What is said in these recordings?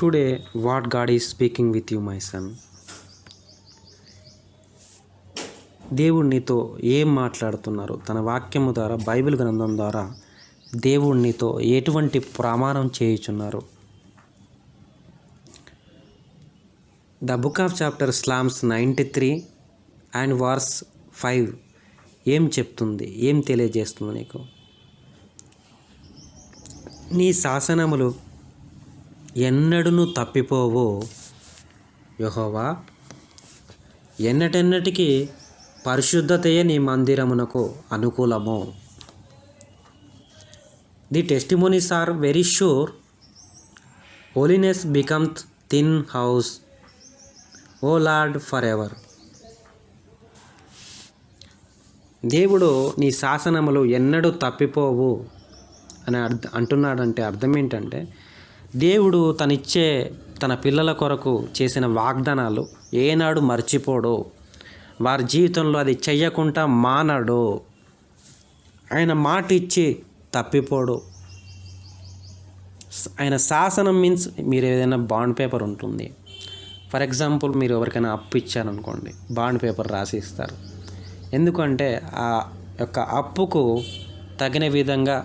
Today, what God is speaking with you, my son. దేవుడు నీతో ఏం మాట్లాడుతున్నారు? తన వాక్యము ద్వారా, బైబిల్ గ్రంథం ద్వారా దేవుడు నీతో ఎటువంటి ప్రమాణం చేయుచున్నారు? The book of chapter Psalms 93 and verse 5 ఏం చెప్తుంది? ఏం తెలియజేస్తుంది నీకు? నీ శాసనములు ఎన్నడూను తప్పిపోవు యెహోవా, ఎన్నటెన్నటికీ పరిశుద్ధతయే నీ మందిరమునకు అనుకూలము. The testimonies are very sure, holiness becomes thine house, O Lord for ever. దేవుడు నీ శాసనములు ఎన్నడూ తప్పిపోవు అని అంటున్నాడంటే అర్థం ఏంటంటే, దేవుడు తన పిల్లల కొరకు చేసిన వాగ్దానాలు ఏనాడు మర్చిపోడు. వారి జీవితంలో అది చెయ్యకుండా మానడు. ఆయన మాట ఇచ్చి తప్పిపోడు. ఆయన శాసనం మీన్స్, మీరు ఏదైనా బాండ్ పేపర్ ఉంటుంది. ఫర్ ఎగ్జాంపుల్, మీరు ఎవరికైనా అప్పు ఇచ్చారనుకోండి, బాండ్ పేపర్ రాసి ఇస్తారు. ఎందుకంటే ఆ యొక్క అప్పుకు తగిన విధంగా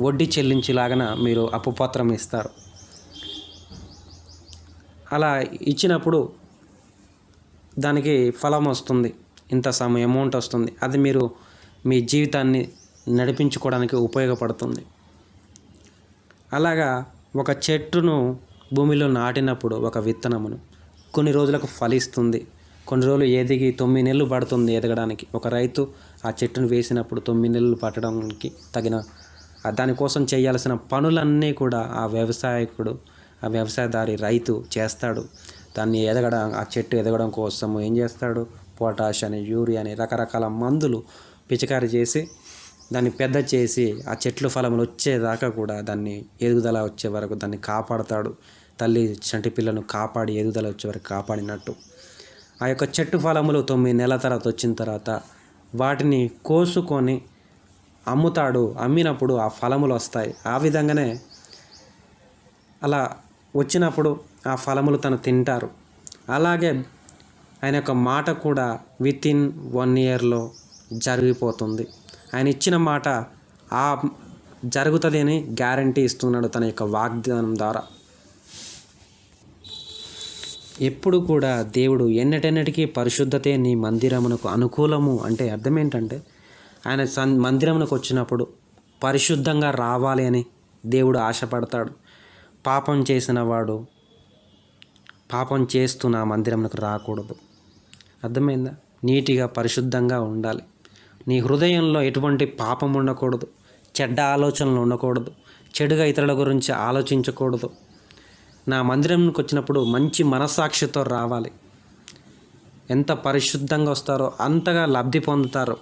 వడ్డీ చెల్లించేలాగా మీరు అప్పు పత్రం ఇస్తారు. అలా ఇచ్చినప్పుడు దానికి ఫలం వస్తుంది, ఇంత అమౌంట్ వస్తుంది. అది మీరు మీ జీవితాన్ని నడిపించుకోవడానికి ఉపయోగపడుతుంది. అలాగా ఒక చెట్టును భూమిలో నాటినప్పుడు, ఒక విత్తనమును కొన్ని రోజులకు ఫలిస్తుంది. కొన్ని రోజులు ఎదిగి 9 నెలలు పడుతుంది ఎదగడానికి. ఒక రైతు ఆ చెట్టును వేసినప్పుడు 9 నెలలు పట్టడానికి తగిన దానికోసం చేయాల్సిన పనులన్నీ కూడా ఆ వ్యవసాయదారి రైతు చేస్తాడు. దాన్ని ఆ చెట్టు ఎదగడం కోసం ఏం చేస్తాడు? పొటాష్ అని, యూరియా అని రకరకాల మందులు పిచికారి చేసి దాన్ని పెద్ద చేసి ఆ చెట్లు ఫలములు వచ్చేదాకా కూడా దాన్ని ఎదుగుదల వచ్చే వరకు దాన్ని కాపాడుతాడు. తల్లి చంటి పిల్లను కాపాడి ఎదుగుదల వచ్చే వరకు కాపాడినట్టు ఆ యొక్క చెట్టు ఫలములు 9 నెలల తర్వాత వచ్చిన తర్వాత వాటిని కోసుకొని అమ్ముతాడు. అమ్మినప్పుడు ఆ ఫలములు వస్తాయి. ఆ విధంగానే అలా వచ్చినప్పుడు ఆ ఫలములు తను తింటారు. అలాగే ఆయన యొక్క మాట కూడా వితిన్ 1 ఇయర్లో జరిగిపోతుంది. ఆయన ఇచ్చిన మాట ఆ జరుగుతుంది అని గ్యారంటీ ఇస్తున్నాడు తన యొక్క వాగ్దానం ద్వారా. ఎప్పుడు కూడా దేవుడు ఎన్నటెన్నటికీ పరిశుద్ధతే నీ మందిరమునకు అనుకూలము అంటే అర్థం ఏంటంటే, ఆయన మందిరమునకు వచ్చినప్పుడు పరిశుద్ధంగా రావాలి అని దేవుడు ఆశపడతాడు. పాపం చేసిన వాడు పాపం చేస్తూ నా మందిరమునకు రాకూడదు. అర్థమైందా? నీటిగా పరిశుద్ధంగా ఉండాలి. నీ హృదయంలో ఎటువంటి పాపం ఉండకూడదు, చెడ్డ ఆలోచనలు ఉండకూడదు, చెడుగా ఇతరుల గురించి ఆలోచించకూడదు. నా మందిరంకి వచ్చినప్పుడు మంచి మనస్సాక్షితో రావాలి. ఎంత పరిశుద్ధంగా వస్తారో అంతగా లబ్ధి పొందుతారు.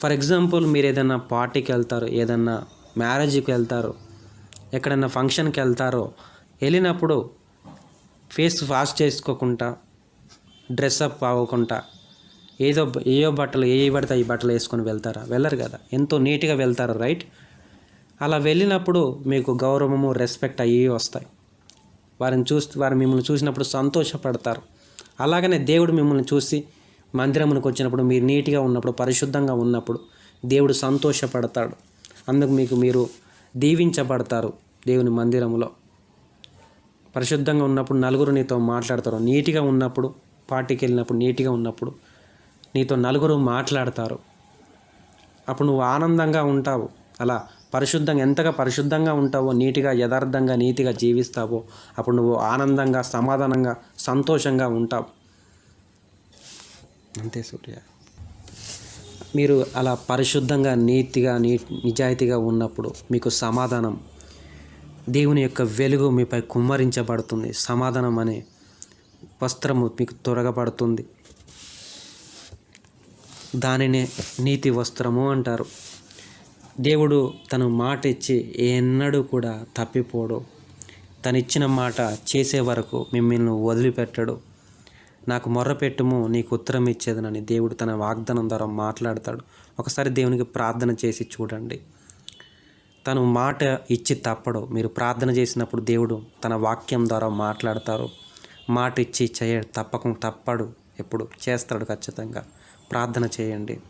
ఫర్ ఎగ్జాంపుల్, మీరు ఏదైనా పార్టీకి వెళ్తారు, ఏదైనా మ్యారేజ్కి వెళ్తారు, ఎక్కడైనా ఫంక్షన్కి వెళ్తారో, వెళ్ళినప్పుడు ఫేస్ వాష్ చేసుకోకుండా, డ్రెస్అప్ అవ్వకుండా ఏయో బట్టలు పడితే ఈ బట్టలు వేసుకొని వెళ్తారా? వెళ్ళరు కదా. ఎంతో నీట్గా వెళ్తారు, రైట్? అలా వెళ్ళినప్పుడు మీకు గౌరవము, రెస్పెక్ట్ అయ్యి వస్తాయి. వారు మిమ్మల్ని చూసినప్పుడు సంతోషపడతారు. అలాగనే దేవుడు మిమ్మల్ని చూసి మందిరమునకు వచ్చినప్పుడు, మీరు నీట్గా ఉన్నప్పుడు, పరిశుద్ధంగా ఉన్నప్పుడు దేవుడు సంతోషపడతాడు. అందుకు మీరు దీవించబడతారు. దేవుని మందిరములో పరిశుద్ధంగా ఉన్నప్పుడు నలుగురు నీతో మాట్లాడతారు. నీట్గా ఉన్నప్పుడు, పార్టీకి వెళ్ళినప్పుడు నీట్గా ఉన్నప్పుడు నీతో నలుగురు మాట్లాడతారు. అప్పుడు నువ్వు ఆనందంగా ఉంటావు. అలా ఎంతగా పరిశుద్ధంగా ఉంటావో, నీట్గా, యథార్థంగా, నీతిగా జీవిస్తావో, అప్పుడు నువ్వు ఆనందంగా, సమాధానంగా, సంతోషంగా ఉంటావు. అంతే సూర్య. మీరు అలా పరిశుద్ధంగా, నీతిగా, నిజాయితీగా ఉన్నప్పుడు మీకు సమాధానం, దేవుని యొక్క వెలుగు మీపై కుమ్మరించబడుతుంది. సమాధానం అనే వస్త్రము మీకు తొరగబడుతుంది. దానినే నీతి వస్త్రము అంటారు. దేవుడు తను మాట ఇచ్చి ఎన్నడూ కూడా తప్పిపోడు. తను ఇచ్చిన మాట చేసే వరకు మిమ్మల్ని వదిలిపెట్టడు. నాకు మొర్రపెట్టుము, నీకు ఉత్తరం ఇచ్చేదనని దేవుడు తన వాగ్దానం ద్వారా మాట్లాడతాడు. ఒకసారి దేవునికి ప్రార్థన చేసి చూడండి. తను మాట ఇచ్చి తప్పడు. మీరు ప్రార్థన చేసినప్పుడు దేవుడు తన వాక్యం ద్వారా మాట్లాడతారు. మాట ఇచ్చి తప్పడు, ఎప్పుడు చేస్తాడు ఖచ్చితంగా. ప్రార్థన చేయండి.